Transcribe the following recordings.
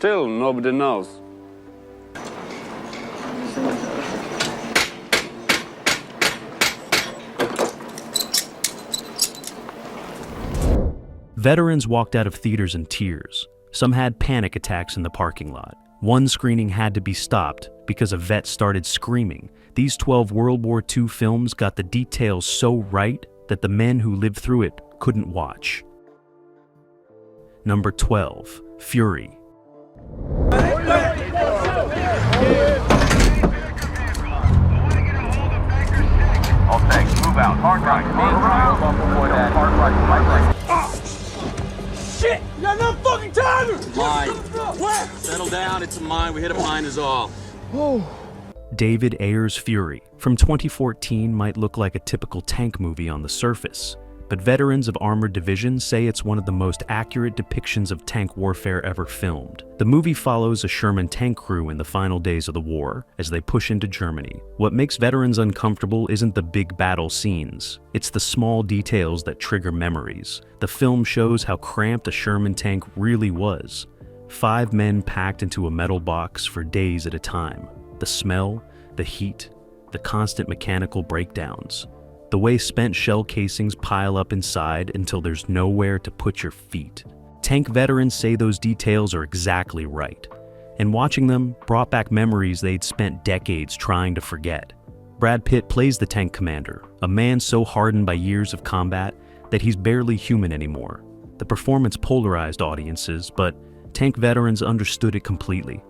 still nobody knows. Veterans walked out of theaters in tears. Some had panic attacks in the parking lot. One screening had to be stopped because a vet started screaming. These 12 World War II films got the details so right that the men who lived through it couldn't watch. Number 12, Fury. All tanks, move out. Hard right. Shit! You got enough fucking time! Mine. Where? Settle down, it's a mine. We hit a mine is all. David Ayer's Fury from 2014 might look like a typical tank movie on the surface, but veterans of armored divisions say it's one of the most accurate depictions of tank warfare ever filmed. The movie follows a Sherman tank crew in the final days of the war as they push into Germany. What makes veterans uncomfortable isn't the big battle scenes, it's the small details that trigger memories. The film shows how cramped a Sherman tank really was. 5 men packed into a metal box for days at a time. The smell, the heat, the constant mechanical breakdowns. The way spent shell casings pile up inside until there's nowhere to put your feet. Tank veterans say those details are exactly right, and watching them brought back memories they'd spent decades trying to forget. Brad Pitt plays the tank commander, a man so hardened by years of combat that he's barely human anymore. The performance polarized audiences, but tank veterans understood it completely.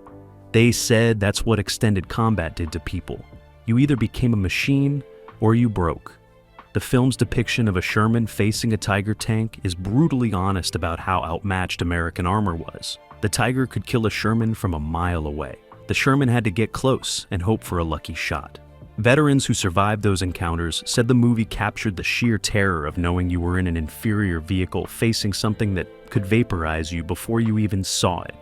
They said that's what extended combat did to people. You either became a machine or you broke. The film's depiction of a Sherman facing a Tiger tank is brutally honest about how outmatched American armor was. The Tiger could kill a Sherman from a mile away. The Sherman had to get close and hope for a lucky shot. Veterans who survived those encounters said the movie captured the sheer terror of knowing you were in an inferior vehicle facing something that could vaporize you before you even saw it.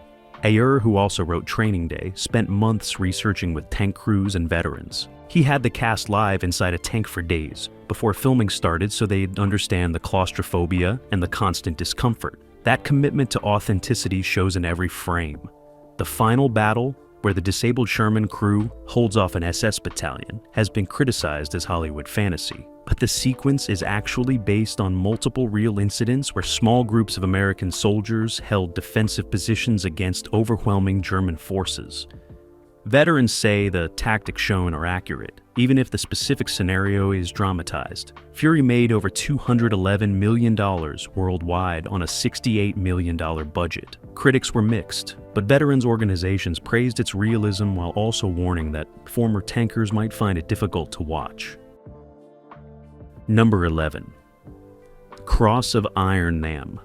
Ayer, who also wrote Training Day, spent months researching with tank crews and veterans. He had the cast live inside a tank for days before filming started so they'd understand the claustrophobia and the constant discomfort. That commitment to authenticity shows in every frame. The final battle, where the disabled Sherman crew holds off an SS battalion, has been criticized as Hollywood fantasy. But the sequence is actually based on multiple real incidents where small groups of American soldiers held defensive positions against overwhelming German forces. Veterans say the tactics shown are accurate, even if the specific scenario is dramatized. Fury made over $211 million worldwide on a $68 million budget. Critics were mixed, but veterans organizations praised its realism while also warning that former tankers might find it difficult to watch. Number 11. Cross of Iron Nam.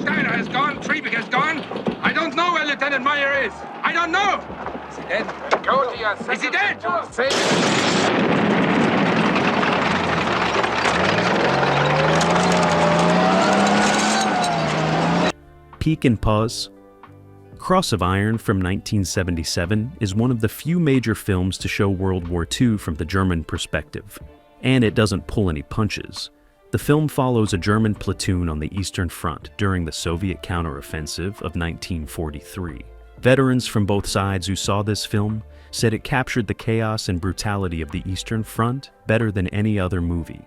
Steiner has gone, Triebig has gone. I don't know where Lieutenant Meyer is. I don't know. Is he dead? Go to your Is he dead? Peek and pause. Cross of Iron from 1977 is one of the few major films to show World War II from the German perspective, and it doesn't pull any punches. The film follows a German platoon on the Eastern Front during the Soviet counteroffensive of 1943. Veterans from both sides who saw this film said it captured the chaos and brutality of the Eastern Front better than any other movie.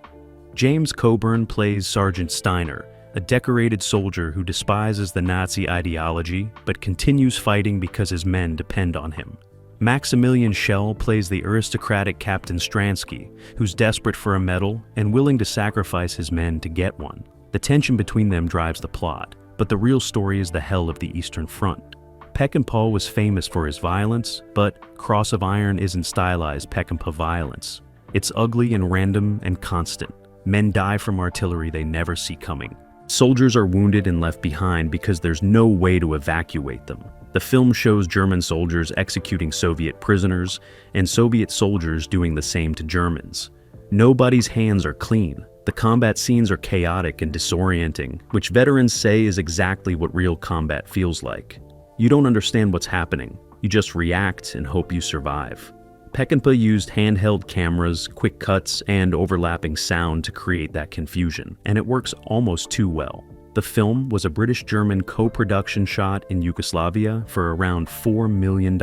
James Coburn plays Sergeant Steiner, a decorated soldier who despises the Nazi ideology but continues fighting because his men depend on him. Maximilian Schell plays the aristocratic Captain Stransky, who's desperate for a medal and willing to sacrifice his men to get one. The tension between them drives the plot, but the real story is the hell of the Eastern Front. Peckinpah was famous for his violence, but Cross of Iron isn't stylized Peckinpah violence. It's ugly and random and constant. Men die from artillery they never see coming. Soldiers are wounded and left behind because there's no way to evacuate them. The film shows German soldiers executing Soviet prisoners and Soviet soldiers doing the same to Germans. Nobody's hands are clean. The combat scenes are chaotic and disorienting, which veterans say is exactly what real combat feels like. You don't understand what's happening. You just react and hope you survive. Peckinpah used handheld cameras, quick cuts, and overlapping sound to create that confusion, and it works almost too well. The film was a British-German co-production shot in Yugoslavia for around $4 million.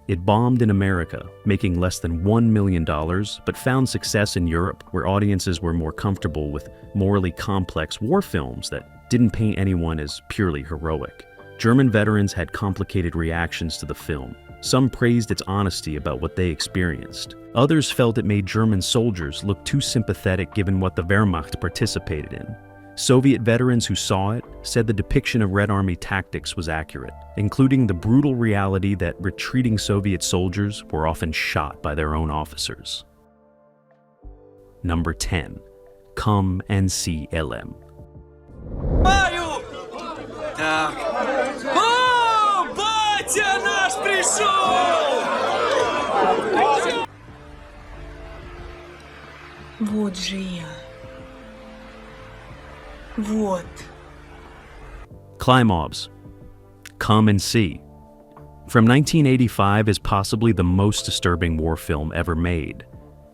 It bombed in America, making less than $1 million, but found success in Europe, where audiences were more comfortable with morally complex war films that didn't paint anyone as purely heroic. German veterans had complicated reactions to the film. Some praised its honesty about what they experienced. Others felt it made German soldiers look too sympathetic given what the Wehrmacht participated in. Soviet veterans who saw it said the depiction of Red Army tactics was accurate, including the brutal reality that retreating Soviet soldiers were often shot by their own officers. Number 10. Come and see LM. Так. О, батя наш пришел! Вот же я. Вот. Klimov's Come and See. From 1985 is possibly the most disturbing war film ever made.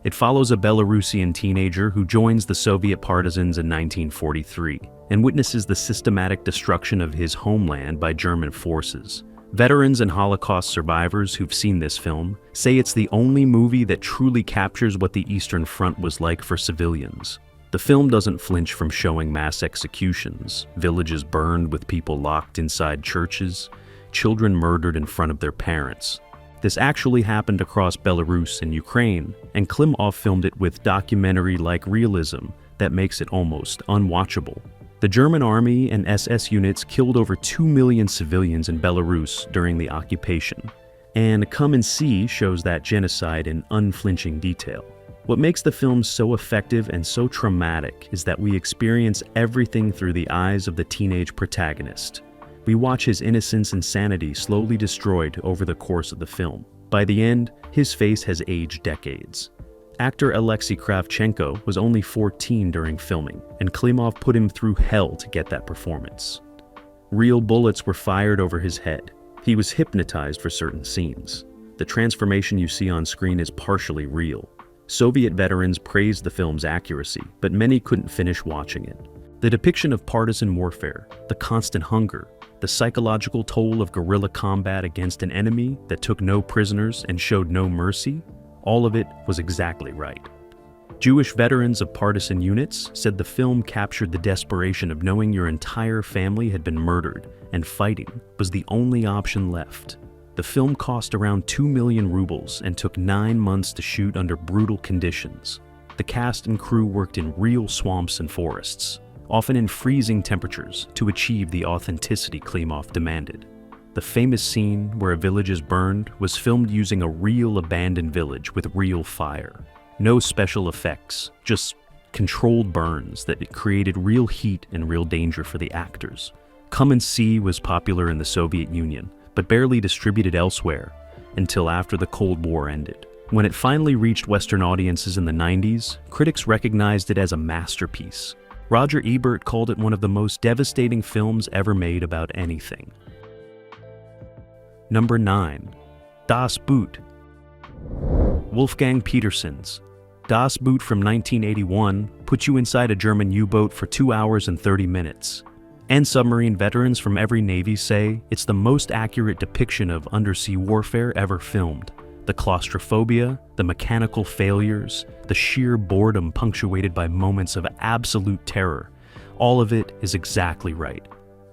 It follows a Belarusian teenager who joins the Soviet partisans in 1943 and witnesses the systematic destruction of his homeland by German forces. Veterans and Holocaust survivors who've seen this film say it's the only movie that truly captures what the Eastern Front was like for civilians. The film doesn't flinch from showing mass executions, villages burned with people locked inside churches, children murdered in front of their parents. This actually happened across Belarus and Ukraine, and Klimov filmed it with documentary-like realism that makes it almost unwatchable. The German army and SS units killed over 2 million civilians in Belarus during the occupation, and Come and See shows that genocide in unflinching detail. What makes the film so effective and so traumatic is that we experience everything through the eyes of the teenage protagonist. We watch his innocence and sanity slowly destroyed over the course of the film. By the end, his face has aged decades. Actor Alexei Kravchenko was only 14 during filming, and Klimov put him through hell to get that performance. Real bullets were fired over his head. He was hypnotized for certain scenes. The transformation you see on screen is partially real. Soviet veterans praised the film's accuracy, but many couldn't finish watching it. The depiction of partisan warfare, the constant hunger, the psychological toll of guerrilla combat against an enemy that took no prisoners and showed no mercy, all of it was exactly right. Jewish veterans of partisan units said the film captured the desperation of knowing your entire family had been murdered, and fighting was the only option left. The film cost around 2 million rubles and took 9 months to shoot under brutal conditions. The cast and crew worked in real swamps and forests, often in freezing temperatures, to achieve the authenticity Klimov demanded. The famous scene where a village is burned was filmed using a real abandoned village with real fire. No special effects, just controlled burns that created real heat and real danger for the actors. Come and See was popular in the Soviet Union, but barely distributed elsewhere until after the Cold War ended. When it finally reached Western audiences in the 90s, critics recognized it as a masterpiece. Roger Ebert called it one of the most devastating films ever made about anything. Number 9. Das Boot. Wolfgang Petersen's Das Boot from 1981 put you inside a German U-boat for 2 hours and 30 minutes. And submarine veterans from every navy say it's the most accurate depiction of undersea warfare ever filmed. The claustrophobia, the mechanical failures, the sheer boredom punctuated by moments of absolute terror, all of it is exactly right.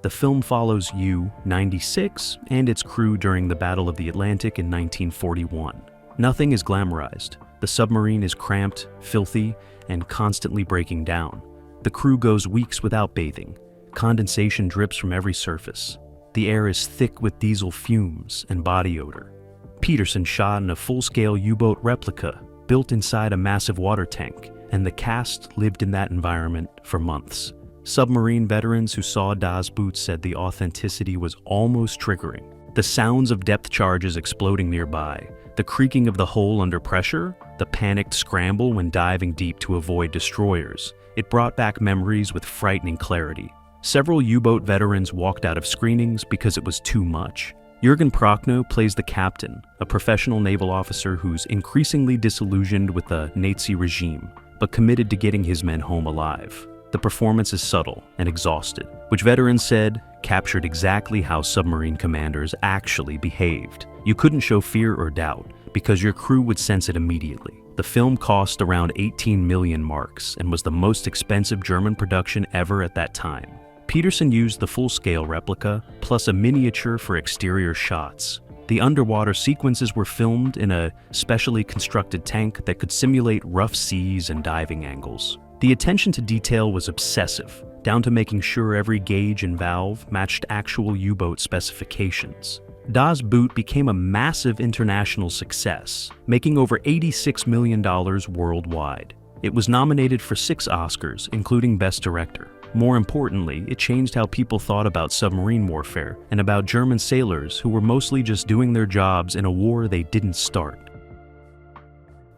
The film follows U-96 and its crew during the Battle of the Atlantic in 1941. Nothing is glamorized. The submarine is cramped, filthy, and constantly breaking down. The crew goes weeks without bathing. Condensation drips from every surface. The air is thick with diesel fumes and body odor. Petersen shot in a full-scale U-boat replica built inside a massive water tank, and the cast lived in that environment for months. Submarine veterans who saw Das Boot said the authenticity was almost triggering. The sounds of depth charges exploding nearby, the creaking of the hull under pressure, the panicked scramble when diving deep to avoid destroyers. It brought back memories with frightening clarity. Several U-boat veterans walked out of screenings because it was too much. Jürgen Prochnow plays the captain, a professional naval officer who's increasingly disillusioned with the Nazi regime, but committed to getting his men home alive. The performance is subtle and exhausted, which veterans said captured exactly how submarine commanders actually behaved. You couldn't show fear or doubt because your crew would sense it immediately. The film cost around 18 million marks and was the most expensive German production ever at that time. Peterson used the full-scale replica plus a miniature for exterior shots. The underwater sequences were filmed in a specially constructed tank that could simulate rough seas and diving angles. The attention to detail was obsessive, down to making sure every gauge and valve matched actual U-boat specifications. Das Boot became a massive international success, making over $86 million worldwide. It was nominated for 6 Oscars, including Best Director. More importantly, it changed how people thought about submarine warfare and about German sailors who were mostly just doing their jobs in a war they didn't start.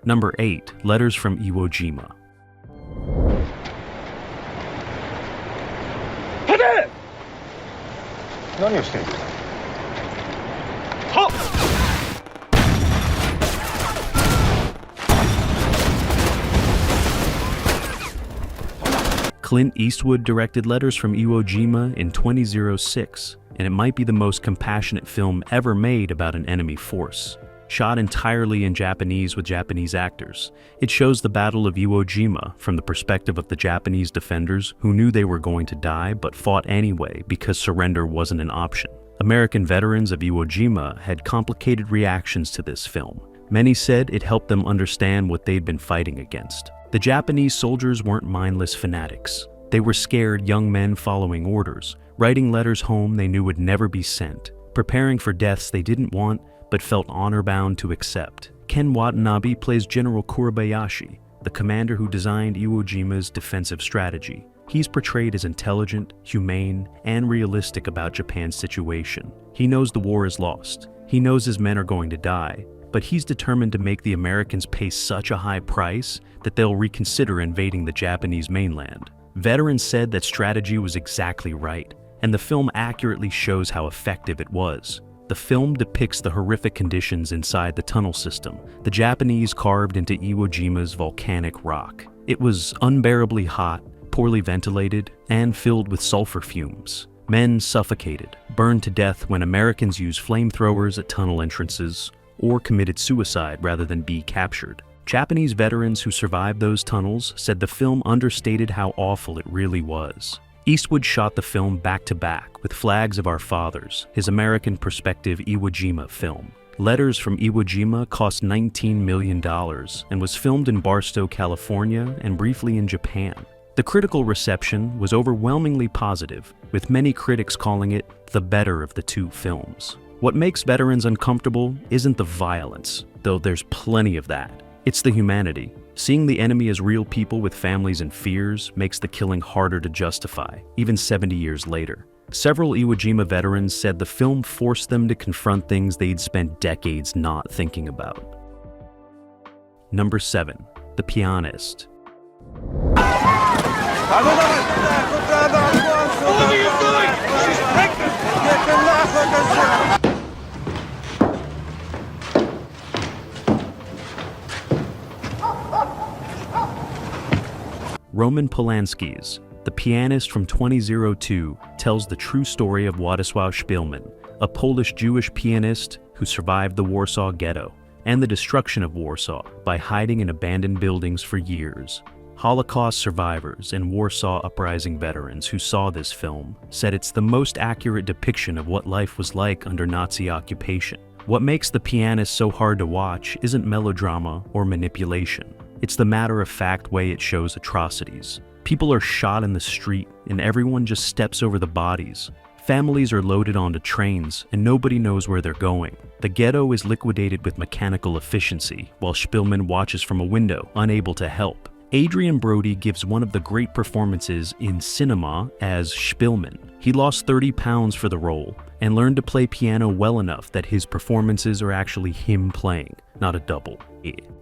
Number 8. Letters from Iwo Jima. Clint Eastwood directed Letters from Iwo Jima in 2006, and it might be the most compassionate film ever made about an enemy force. Shot entirely in Japanese with Japanese actors, it shows the Battle of Iwo Jima from the perspective of the Japanese defenders who knew they were going to die but fought anyway because surrender wasn't an option. American veterans of Iwo Jima had complicated reactions to this film. Many said it helped them understand what they'd been fighting against. The Japanese soldiers weren't mindless fanatics. They were scared young men following orders, writing letters home they knew would never be sent, preparing for deaths they didn't want but felt honor-bound to accept. Ken Watanabe plays General Kurabayashi, the commander who designed Iwo Jima's defensive strategy. He's portrayed as intelligent, humane, and realistic about Japan's situation. He knows the war is lost. He knows his men are going to die, but he's determined to make the Americans pay such a high price that they'll reconsider invading the Japanese mainland. Veterans said that strategy was exactly right, and the film accurately shows how effective it was. The film depicts the horrific conditions inside the tunnel system the Japanese carved into Iwo Jima's volcanic rock. It was unbearably hot, poorly ventilated, and filled with sulfur fumes. Men suffocated, burned to death when Americans used flamethrowers at tunnel entrances, or committed suicide rather than be captured. Japanese veterans who survived those tunnels said the film understated how awful it really was. Eastwood shot the film back-to-back with Flags of Our Fathers, his American perspective Iwo Jima film. Letters from Iwo Jima cost $19 million and was filmed in Barstow, California, and briefly in Japan. The critical reception was overwhelmingly positive, with many critics calling it the better of the two films. What makes veterans uncomfortable isn't the violence, though there's plenty of that. It's the humanity. Seeing the enemy as real people with families and fears makes the killing harder to justify, even 70 years later. Several Iwo Jima veterans said the film forced them to confront things they'd spent decades not thinking about. Number 7. The Pianist. Roman Polanski's The Pianist from 2002 tells the true story of Władysław Szpilman, a Polish-Jewish pianist who survived the Warsaw Ghetto and the destruction of Warsaw by hiding in abandoned buildings for years. Holocaust survivors and Warsaw Uprising veterans who saw this film said it's the most accurate depiction of what life was like under Nazi occupation. What makes The Pianist so hard to watch isn't melodrama or manipulation. It's the matter-of-fact way it shows atrocities. People are shot in the street, and everyone just steps over the bodies. Families are loaded onto trains, and nobody knows where they're going. The ghetto is liquidated with mechanical efficiency, while Szpilman watches from a window, unable to help. Adrian Brody gives one of the great performances in cinema as Szpilman. He lost 30 pounds for the role, and learned to play piano well enough that his performances are actually him playing, not a double.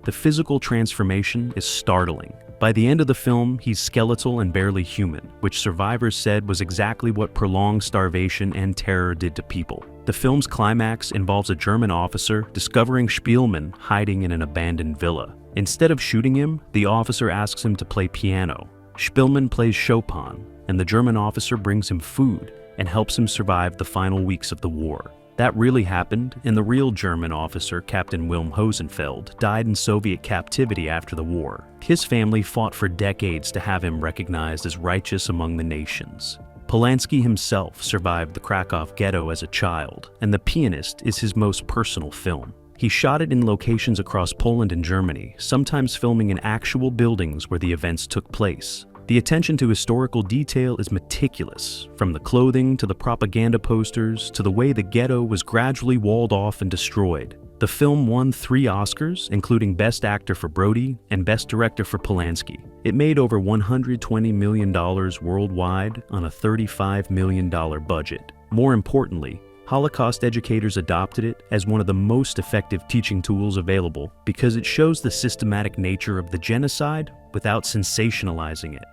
The physical transformation is startling. By the end of the film, he's skeletal and barely human, which survivors said was exactly what prolonged starvation and terror did to people. The film's climax involves a German officer discovering Szpilman hiding in an abandoned villa. Instead of shooting him, the officer asks him to play piano. Spielmann plays Chopin, and the German officer brings him food and helps him survive the final weeks of the war. That really happened, and the real German officer, Captain Wilhelm Hosenfeld, died in Soviet captivity after the war. His family fought for decades to have him recognized as righteous among the nations. Polanski himself survived the Krakow ghetto as a child, and The Pianist is his most personal film. He shot it in locations across Poland and Germany, sometimes filming in actual buildings where the events took place. The attention to historical detail is meticulous, from the clothing to the propaganda posters to the way the ghetto was gradually walled off and destroyed. The film won 3 Oscars, including Best Actor for Brody and Best Director for Polanski. It made over $120 million worldwide on a $35 million budget. More importantly, Holocaust educators adopted it as one of the most effective teaching tools available because it shows the systematic nature of the genocide without sensationalizing it.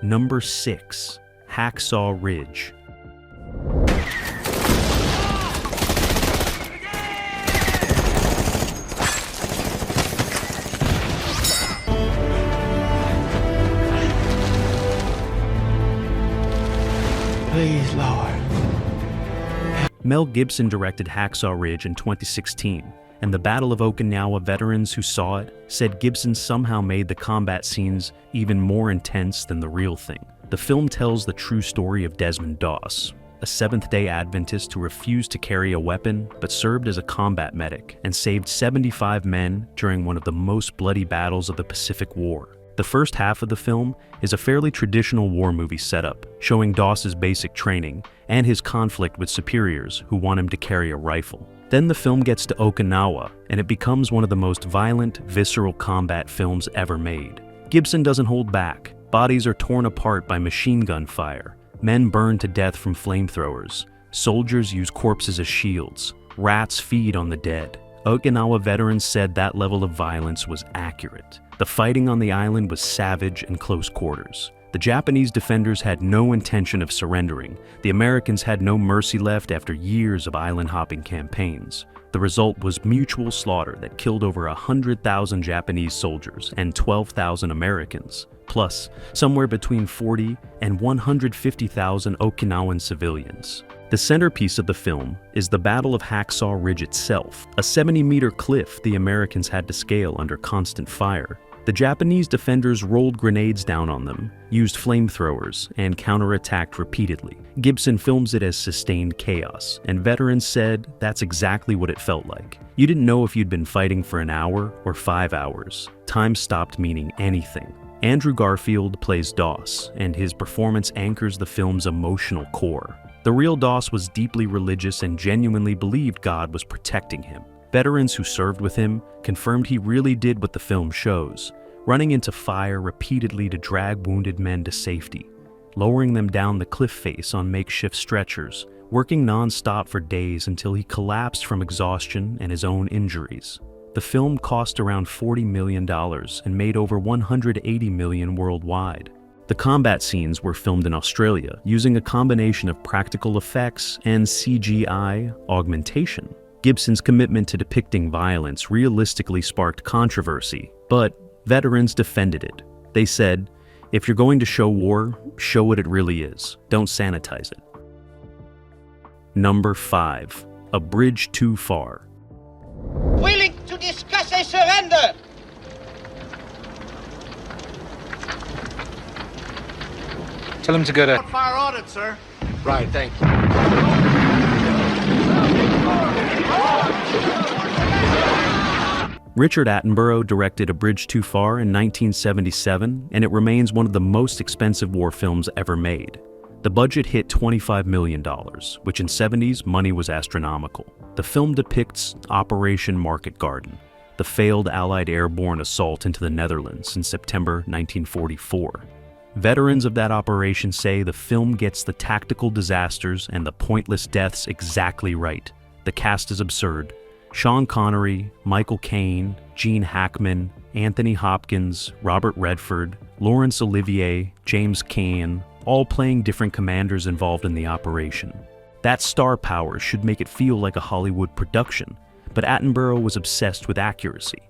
Number 6. Hacksaw Ridge. Please, Lord. Mel Gibson directed Hacksaw Ridge in 2016, and the Battle of Okinawa veterans who saw it said Gibson somehow made the combat scenes even more intense than the real thing. The film tells the true story of Desmond Doss, a Seventh-day Adventist who refused to carry a weapon but served as a combat medic and saved 75 men during one of the most bloody battles of the Pacific War. The first half of the film is a fairly traditional war movie setup, showing Doss's basic training and his conflict with superiors who want him to carry a rifle. Then the film gets to Okinawa, and it becomes one of the most violent, visceral combat films ever made. Gibson doesn't hold back. Bodies are torn apart by machine gun fire. Men burn to death from flamethrowers. Soldiers use corpses as shields. Rats feed on the dead. Okinawa veterans said that level of violence was accurate. The fighting on the island was savage and close quarters. The Japanese defenders had no intention of surrendering. The Americans had no mercy left after years of island-hopping campaigns. The result was mutual slaughter that killed over 100,000 Japanese soldiers and 12,000 Americans, plus somewhere between 40 and 150,000 Okinawan civilians. The centerpiece of the film is the Battle of Hacksaw Ridge itself, a 70-meter cliff the Americans had to scale under constant fire. The Japanese defenders rolled grenades down on them, used flamethrowers, and counterattacked repeatedly. Gibson films it as sustained chaos, and veterans said that's exactly what it felt like. You didn't know if you'd been fighting for an hour or 5 hours. Time stopped meaning anything. Andrew Garfield plays Doss, and his performance anchors the film's emotional core. The real Doss was deeply religious and genuinely believed God was protecting him. Veterans who served with him confirmed he really did what the film shows, running into fire repeatedly to drag wounded men to safety, lowering them down the cliff face on makeshift stretchers, working non-stop for days until he collapsed from exhaustion and his own injuries. The film cost around $40 million and made over $180 million worldwide. The combat scenes were filmed in Australia using a combination of practical effects and CGI augmentation. Gibson's commitment to depicting violence realistically sparked controversy, but veterans defended it. They said, if you're going to show war, show what it really is. Don't sanitize it. Number 5. A Bridge Too Far. Willing to discuss a surrender. Tell him to go to... Fire audit, sir. Right, thank you. Richard Attenborough directed A Bridge Too Far in 1977, and it remains one of the most expensive war films ever made. The budget hit $25 million, which in 70s money was astronomical. The film depicts Operation Market Garden, the failed Allied airborne assault into the Netherlands in September 1944. Veterans of that operation say the film gets the tactical disasters and the pointless deaths exactly right. The cast is absurd. Sean Connery, Michael Caine, Gene Hackman, Anthony Hopkins, Robert Redford, Laurence Olivier, James Caan, all playing different commanders involved in the operation. That star power should make it feel like a Hollywood production, but Attenborough was obsessed with accuracy.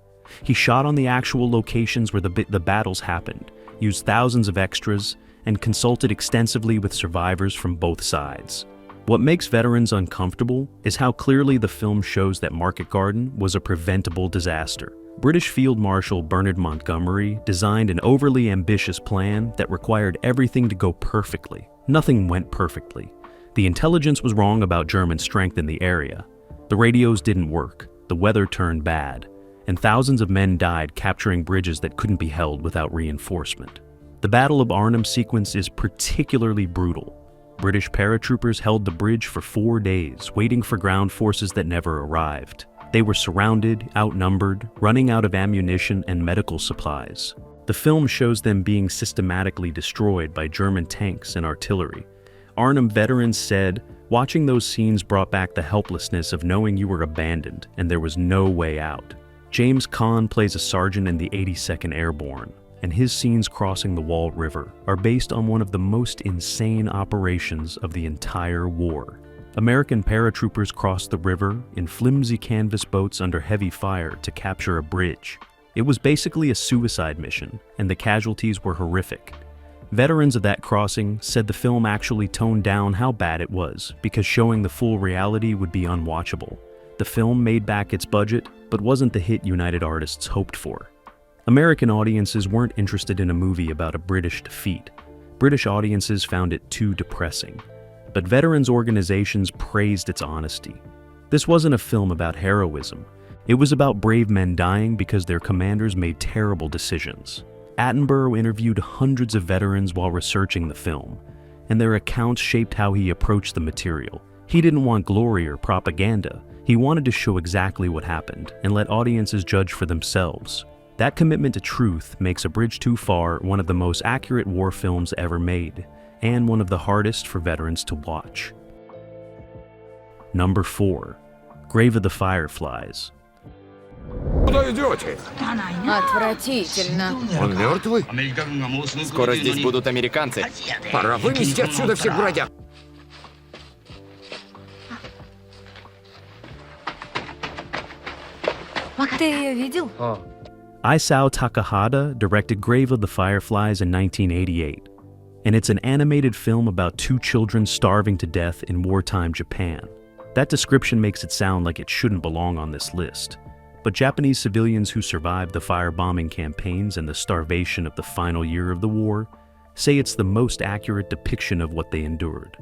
He shot on the actual locations where the battles happened, used thousands of extras, and consulted extensively with survivors from both sides. What makes veterans uncomfortable is how clearly the film shows that Market Garden was a preventable disaster. British Field Marshal Bernard Montgomery designed an overly ambitious plan that required everything to go perfectly. Nothing went perfectly. The intelligence was wrong about German strength in the area. The radios didn't work, the weather turned bad, and thousands of men died capturing bridges that couldn't be held without reinforcement. The Battle of Arnhem sequence is particularly brutal. British paratroopers held the bridge for 4 days, waiting for ground forces that never arrived. They were surrounded, outnumbered, running out of ammunition and medical supplies. The film shows them being systematically destroyed by German tanks and artillery. Arnhem veterans said, "Watching those scenes brought back the helplessness of knowing you were abandoned and there was no way out." James Caan plays a sergeant in the 82nd Airborne, and his scenes crossing the Wall River are based on one of the most insane operations of the entire war. American paratroopers crossed the river in flimsy canvas boats under heavy fire to capture a bridge. It was basically a suicide mission, and the casualties were horrific. Veterans of that crossing said the film actually toned down how bad it was, because showing the full reality would be unwatchable. The film made back its budget, but wasn't the hit United Artists hoped for. American audiences weren't interested in a movie about a British defeat. British audiences found it too depressing. But veterans organizations praised its honesty. This wasn't a film about heroism. It was about brave men dying because their commanders made terrible decisions. Attenborough interviewed hundreds of veterans while researching the film, and their accounts shaped how he approached the material. He didn't want glory or propaganda. He wanted to show exactly what happened and let audiences judge for themselves. That commitment to truth makes A Bridge Too Far one of the most accurate war films ever made, and one of the hardest for veterans to watch. Number 4. Grave of the Fireflies. Куда идете? Отвратительно. Он мертвый? Скоро здесь будут американцы. Пора вынести отсюда всех бродяг. Ты ее видел? Isao Takahata directed Grave of the Fireflies in 1988, and it's an animated film about 2 children starving to death in wartime Japan. That description makes it sound like it shouldn't belong on this list, but Japanese civilians who survived the firebombing campaigns and the starvation of the final year of the war say it's the most accurate depiction of what they endured.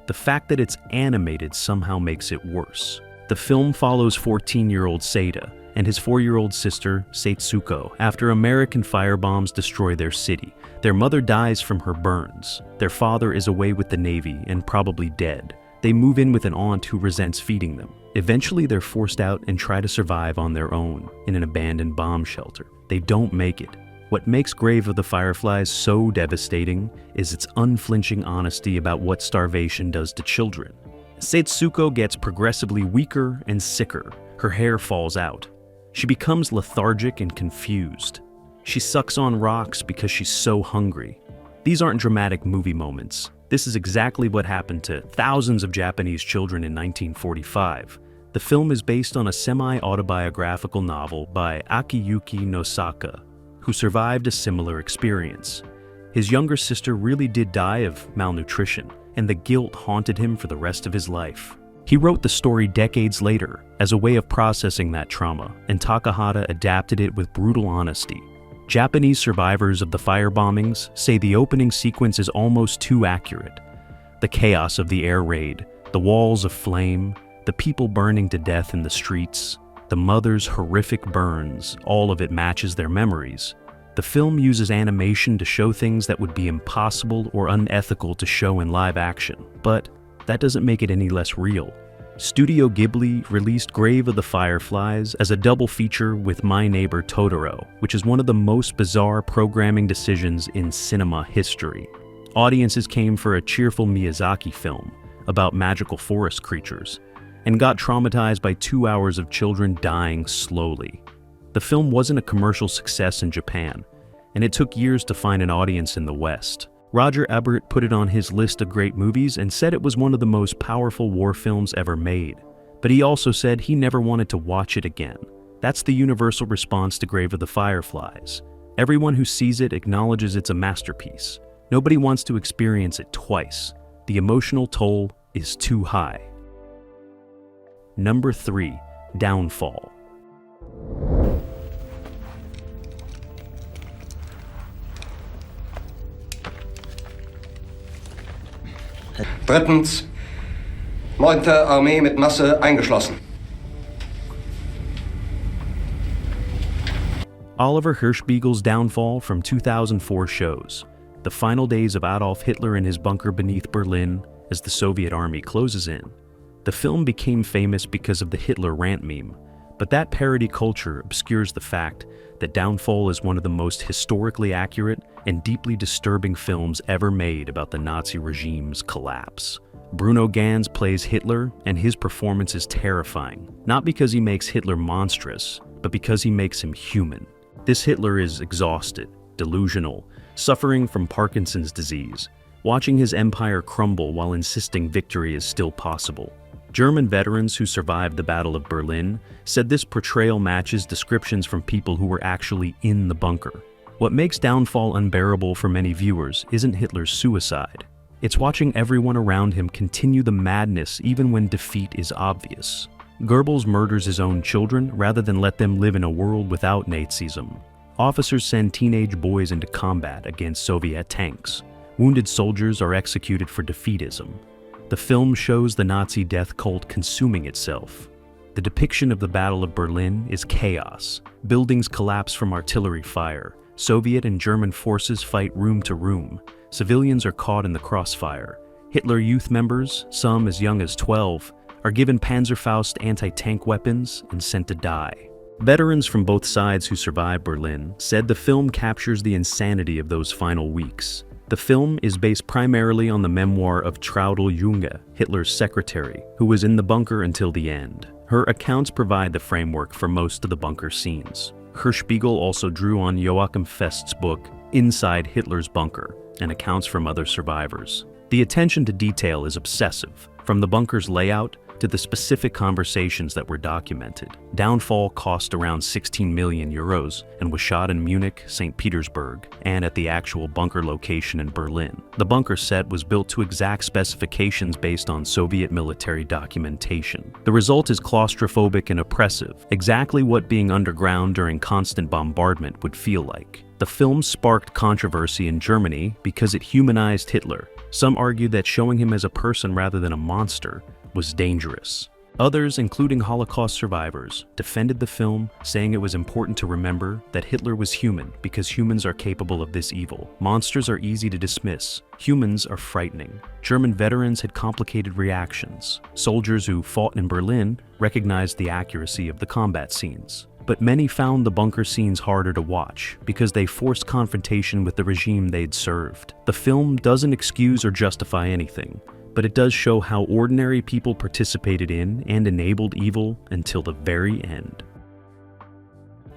The fact that it's animated somehow makes it worse. The film follows 14-year-old Seita and his 4-year-old sister, Setsuko, after American firebombs destroy their city. Their mother dies from her burns. Their father is away with the Navy and probably dead. They move in with an aunt who resents feeding them. Eventually, they're forced out and try to survive on their own in an abandoned bomb shelter. They don't make it. What makes Grave of the Fireflies so devastating is its unflinching honesty about what starvation does to children. Setsuko gets progressively weaker and sicker. Her hair falls out. She becomes lethargic and confused. She sucks on rocks because she's so hungry. These aren't dramatic movie moments. This is exactly what happened to thousands of Japanese children in 1945. The film is based on a semi-autobiographical novel by Akiyuki Nosaka, who survived a similar experience. His younger sister really did die of malnutrition, and the guilt haunted him for the rest of his life. He wrote the story decades later as a way of processing that trauma, and Takahata adapted it with brutal honesty. Japanese survivors of the firebombings say the opening sequence is almost too accurate. The chaos of the air raid, the walls of flame, the people burning to death in the streets, the mother's horrific burns, all of it matches their memories. The film uses animation to show things that would be impossible or unethical to show in live action, but that doesn't make it any less real. Studio Ghibli released Grave of the Fireflies as a double feature with My Neighbor Totoro, which is one of the most bizarre programming decisions in cinema history. Audiences came for a cheerful Miyazaki film about magical forest creatures, and got traumatized by 2 hours of children dying slowly. The film wasn't a commercial success in Japan, and it took years to find an audience in the West. Roger Ebert put it on his list of great movies and said it was one of the most powerful war films ever made. But he also said he never wanted to watch it again. That's the universal response to Grave of the Fireflies. Everyone who sees it acknowledges it's a masterpiece. Nobody wants to experience it twice. The emotional toll is too high. Number 3. Downfall. Drittens, 9. Armee mit Masse eingeschlossen. Oliver Hirschbiegel's Downfall from 2004 shows the final days of Adolf Hitler in his bunker beneath Berlin as the Soviet army closes in. The film became famous because of the Hitler rant meme, but that parody culture obscures the fact that Downfall is one of the most historically accurate and deeply disturbing films ever made about the Nazi regime's collapse. Bruno Ganz plays Hitler, and his performance is terrifying, not because he makes Hitler monstrous, but because he makes him human. This Hitler is exhausted, delusional, suffering from Parkinson's disease, watching his empire crumble while insisting victory is still possible. German veterans who survived the Battle of Berlin said this portrayal matches descriptions from people who were actually in the bunker. What makes Downfall unbearable for many viewers isn't Hitler's suicide. It's watching everyone around him continue the madness even when defeat is obvious. Goebbels murders his own children rather than let them live in a world without Nazism. Officers send teenage boys into combat against Soviet tanks. Wounded soldiers are executed for defeatism. The film shows the Nazi death cult consuming itself. The depiction of the Battle of Berlin is chaos. Buildings collapse from artillery fire. Soviet and German forces fight room to room. Civilians are caught in the crossfire. Hitler Youth members, some as young as 12, are given Panzerfaust anti-tank weapons and sent to die. Veterans from both sides who survived Berlin said the film captures the insanity of those final weeks. The film is based primarily on the memoir of Traudl Junge, Hitler's secretary, who was in the bunker until the end. Her accounts provide the framework for most of the bunker scenes. Hirschbiegel also drew on Joachim Fest's book, Inside Hitler's Bunker, and accounts from other survivors. The attention to detail is obsessive, from the bunker's layout to the specific conversations that were documented. Downfall cost around 16 million euros and was shot in Munich, St. Petersburg, and at the actual bunker location in Berlin. The bunker set was built to exact specifications based on Soviet military documentation. The result is claustrophobic and oppressive, exactly what being underground during constant bombardment would feel like. The film sparked controversy in Germany because it humanized Hitler. Some argued that showing him as a person rather than a monster was dangerous. Others, including Holocaust survivors, defended the film, saying it was important to remember that Hitler was human because humans are capable of this evil. Monsters are easy to dismiss. Humans are frightening. German veterans had complicated reactions. Soldiers who fought in Berlin recognized the accuracy of the combat scenes. But many found the bunker scenes harder to watch because they forced confrontation with the regime they'd served. The film doesn't excuse or justify anything, but it does show how ordinary people participated in and enabled evil until the very end.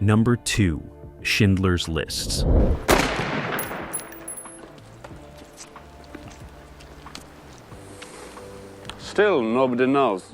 Number 2. Schindler's List. Still, nobody knows.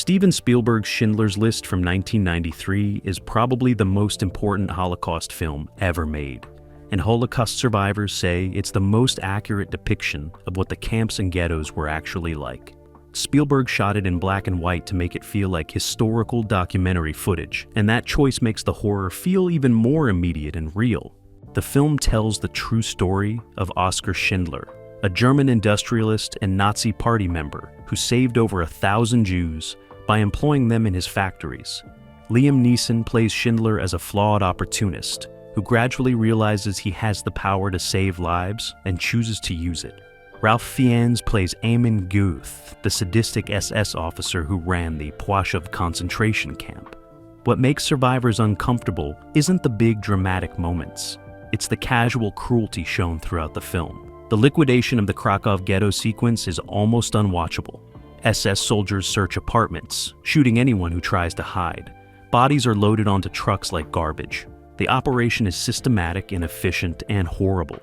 Steven Spielberg's Schindler's List from 1993 is probably the most important Holocaust film ever made, and Holocaust survivors say it's the most accurate depiction of what the camps and ghettos were actually like. Spielberg shot it in black and white to make it feel like historical documentary footage, and that choice makes the horror feel even more immediate and real. The film tells the true story of Oskar Schindler, a German industrialist and Nazi party member who saved over 1,000 Jews by employing them in his factories. Liam Neeson plays Schindler as a flawed opportunist who gradually realizes he has the power to save lives and chooses to use it. Ralph Fiennes plays Eamon Guth, the sadistic SS officer who ran the Płaszów concentration camp. What makes survivors uncomfortable isn't the big dramatic moments. It's the casual cruelty shown throughout the film. The liquidation of the Krakow ghetto sequence is almost unwatchable. SS soldiers search apartments, shooting anyone who tries to hide. Bodies are loaded onto trucks like garbage. The operation is systematic, inefficient, and horrible.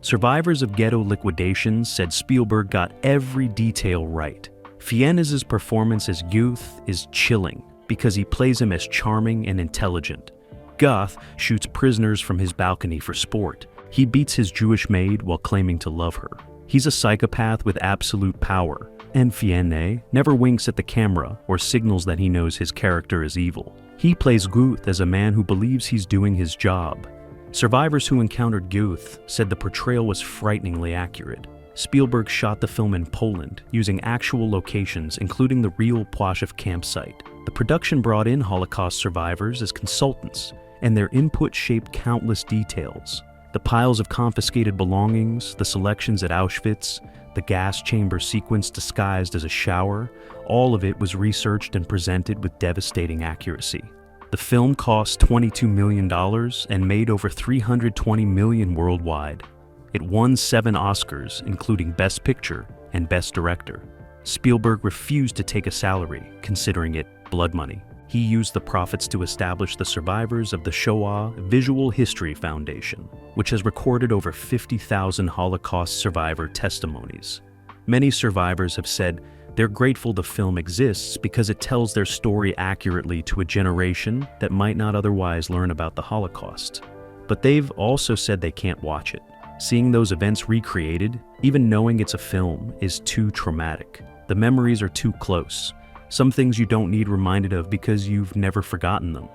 Survivors of ghetto liquidations said Spielberg got every detail right. Fiennes's performance as Guth is chilling because he plays him as charming and intelligent. Guth shoots prisoners from his balcony for sport. He beats his Jewish maid while claiming to love her. He's a psychopath with absolute power, and Fienne never winks at the camera or signals that he knows his character is evil. He plays Guth as a man who believes he's doing his job. Survivors who encountered Guth said the portrayal was frighteningly accurate. Spielberg shot the film in Poland, using actual locations, including the real Płaszów campsite. The production brought in Holocaust survivors as consultants, and their input shaped countless details. The piles of confiscated belongings, the selections at Auschwitz, the gas chamber sequence disguised as a shower, all of it was researched and presented with devastating accuracy. The film cost $22 million and made over $320 million worldwide. It won 7 Oscars, including Best Picture and Best Director. Spielberg refused to take a salary, considering it blood money. He used the profits to establish the survivors of the Shoah Visual History Foundation, which has recorded over 50,000 Holocaust survivor testimonies. Many survivors have said they're grateful the film exists because it tells their story accurately to a generation that might not otherwise learn about the Holocaust. But they've also said they can't watch it. Seeing those events recreated, even knowing it's a film, is too traumatic. The memories are too close. Some things you don't need reminded of because you've never forgotten them.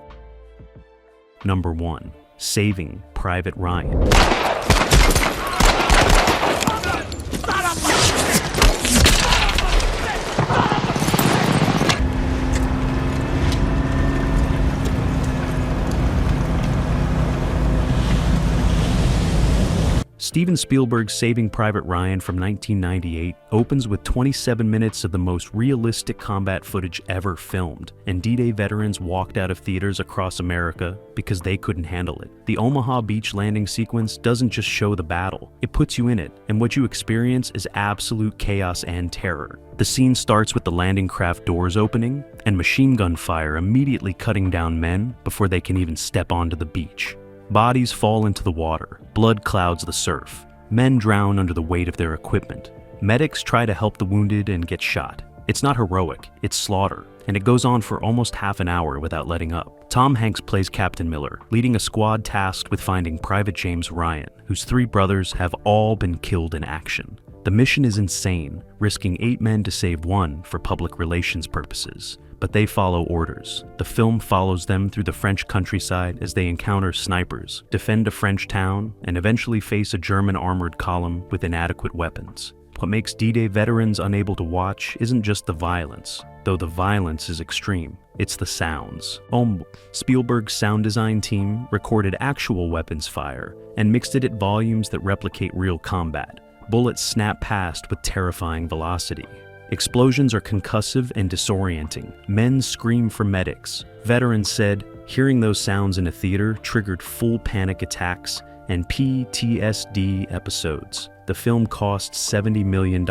Number 1. Saving Private Ryan. Steven Spielberg's Saving Private Ryan from 1998 opens with 27 minutes of the most realistic combat footage ever filmed, and D-Day veterans walked out of theaters across America because they couldn't handle it. The Omaha Beach landing sequence doesn't just show the battle, it puts you in it, and what you experience is absolute chaos and terror. The scene starts with the landing craft doors opening, and machine gun fire immediately cutting down men before they can even step onto the beach. Bodies fall into the water, blood clouds the surf. Men drown under the weight of their equipment. Medics try to help the wounded and get shot. It's not heroic, it's slaughter, and it goes on for almost half an hour without letting up. Tom Hanks plays Captain Miller, leading a squad tasked with finding Private James Ryan, whose 3 brothers have all been killed in action. The mission is insane, risking 8 men to save 1 for public relations purposes. But they follow orders. The film follows them through the French countryside as they encounter snipers, defend a French town, and eventually face a German armored column with inadequate weapons. What makes D-Day veterans unable to watch isn't just the violence, though the violence is extreme. It's the sounds. Spielberg's sound design team recorded actual weapons fire and mixed it at volumes that replicate real combat. Bullets snap past with terrifying velocity. Explosions are concussive and disorienting. Men scream for medics. Veterans said, hearing those sounds in a theater triggered full panic attacks and PTSD episodes. The film cost $70 million,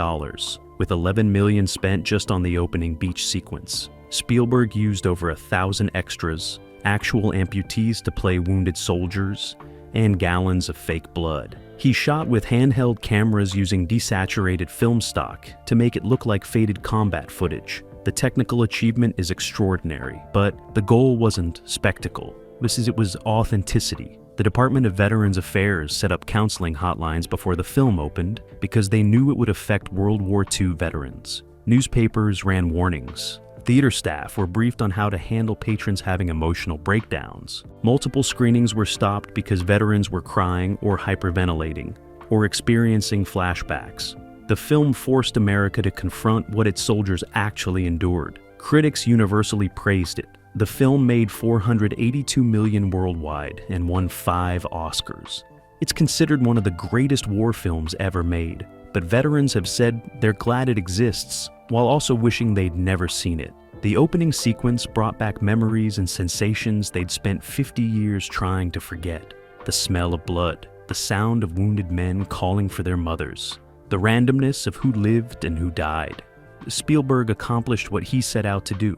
with $11 million spent just on the opening beach sequence. Spielberg used over 1,000 extras, actual amputees to play wounded soldiers, and gallons of fake blood. He shot with handheld cameras using desaturated film stock to make it look like faded combat footage. The technical achievement is extraordinary, but the goal wasn't spectacle. It was authenticity. The Department of Veterans Affairs set up counseling hotlines before the film opened because they knew it would affect World War II veterans. Newspapers ran warnings. Theater staff were briefed on how to handle patrons having emotional breakdowns. Multiple screenings were stopped because veterans were crying or hyperventilating, or experiencing flashbacks. The film forced America to confront what its soldiers actually endured. Critics universally praised it. The film made $482 million worldwide and won 5 Oscars. It's considered one of the greatest war films ever made, but veterans have said they're glad it exists, while also wishing they'd never seen it. The opening sequence brought back memories and sensations they'd spent 50 years trying to forget. The smell of blood, the sound of wounded men calling for their mothers, the randomness of who lived and who died. Spielberg accomplished what he set out to do.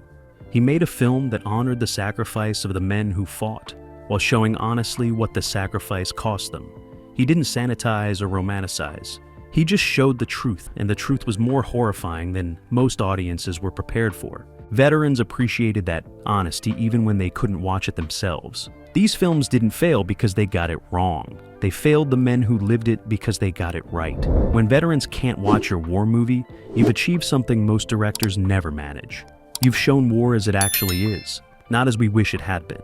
He made a film that honored the sacrifice of the men who fought, while showing honestly what the sacrifice cost them. He didn't sanitize or romanticize. He just showed the truth, and the truth was more horrifying than most audiences were prepared for. Veterans appreciated that honesty even when they couldn't watch it themselves. These films didn't fail because they got it wrong. They failed the men who lived it because they got it right. When veterans can't watch your war movie, you've achieved something most directors never manage. You've shown war as it actually is, not as we wish it had been.